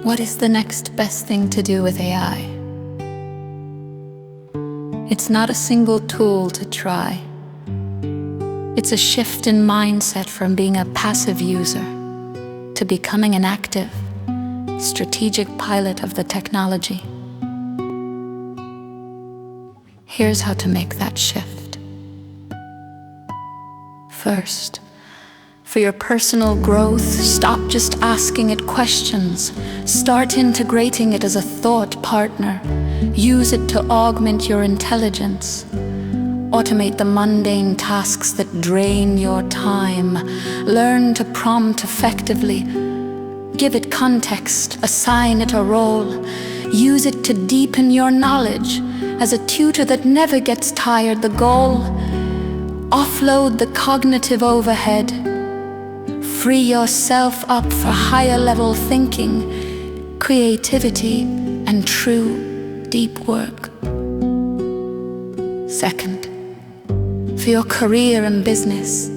What is the next best thing to do with AI? It's not a single tool to try. It's a shift in mindset from being a passive user to becoming an active, strategic pilot of the technology. Here's how to make that shift. First, for your personal growth, stop just asking it questions. Start integrating it as a thought partner. Use it to augment your intelligence. Automate the mundane tasks that drain your time. Learn to prompt effectively. Give it context, assign it a role. Use it to deepen your knowledge as a tutor that never gets tired. The goal: offload the cognitive overhead. Free yourself up for higher level thinking, creativity, and true deep work. Second, for your career and business,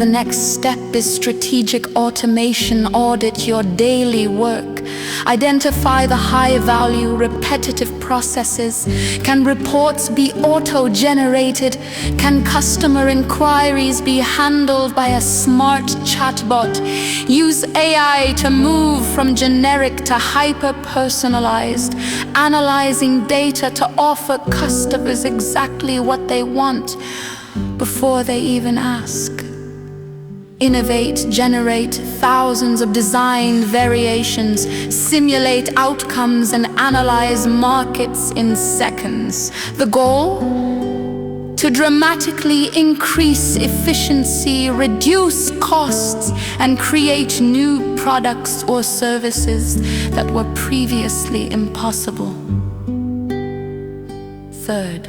the next step is strategic automation. Audit your daily work. Identify the high-value, repetitive processes. Can reports be auto-generated? Can customer inquiries be handled by a smart chatbot? Use AI to move from generic to hyper-personalized, analyzing data to offer customers exactly what they want before they even ask. Innovate, generate thousands of design variations, simulate outcomes, and analyze markets in seconds. The goal? To dramatically increase efficiency, reduce costs, and create new products or services that were previously impossible. Third,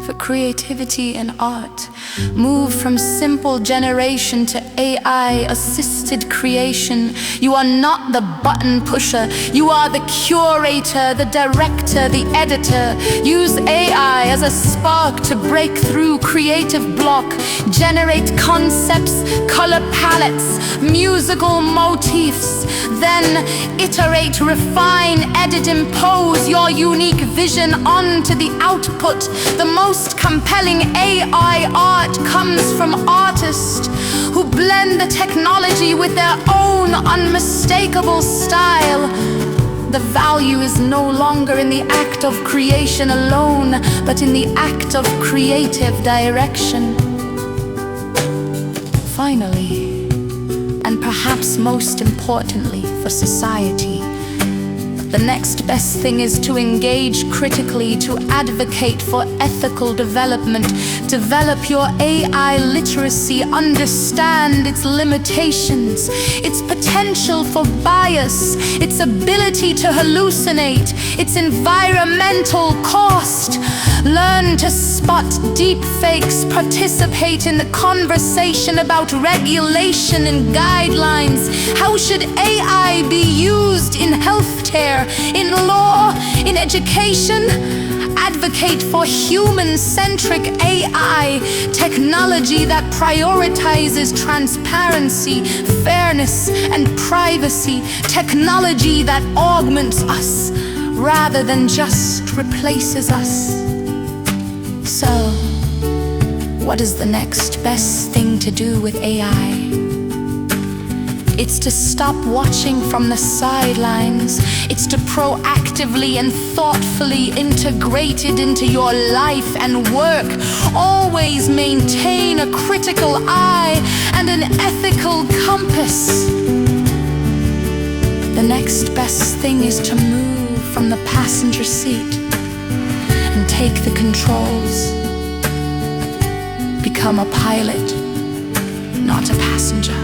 for creativity and art, move from simple generation to AI-assisted creation. You are not the button pusher. You are the curator, the director, the editor. Use AI as a spark to break through creative block. Generate concepts, color palettes, musical motifs. Then iterate, refine, edit, impose your unique vision onto the output. The most compelling AI art comes from artists who blend the technology with their own unmistakable style. The value is no longer in the act of creation alone, but in the act of creative direction. Finally, and perhaps most importantly for society, the next best thing is to engage critically, to advocate for ethical development. Develop your AI literacy, understand its limitations, its potential for bias, its ability to hallucinate, its environmental cost. Learn to spot deep fakes, participate in the conversation about regulation and guidelines. How should AI be used in healthcare, in law, in education? Advocate for human-centric AI, technology that prioritizes transparency, fairness, and privacy, technology that augments us rather than just replaces us. So, what is the next best thing to do with AI? It's to stop watching from the sidelines. It's to proactively and thoughtfully integrate it into your life and work. Always maintain a critical eye and an ethical compass. The next best thing is to move from the passenger seat and take the controls. Become a pilot, not a passenger.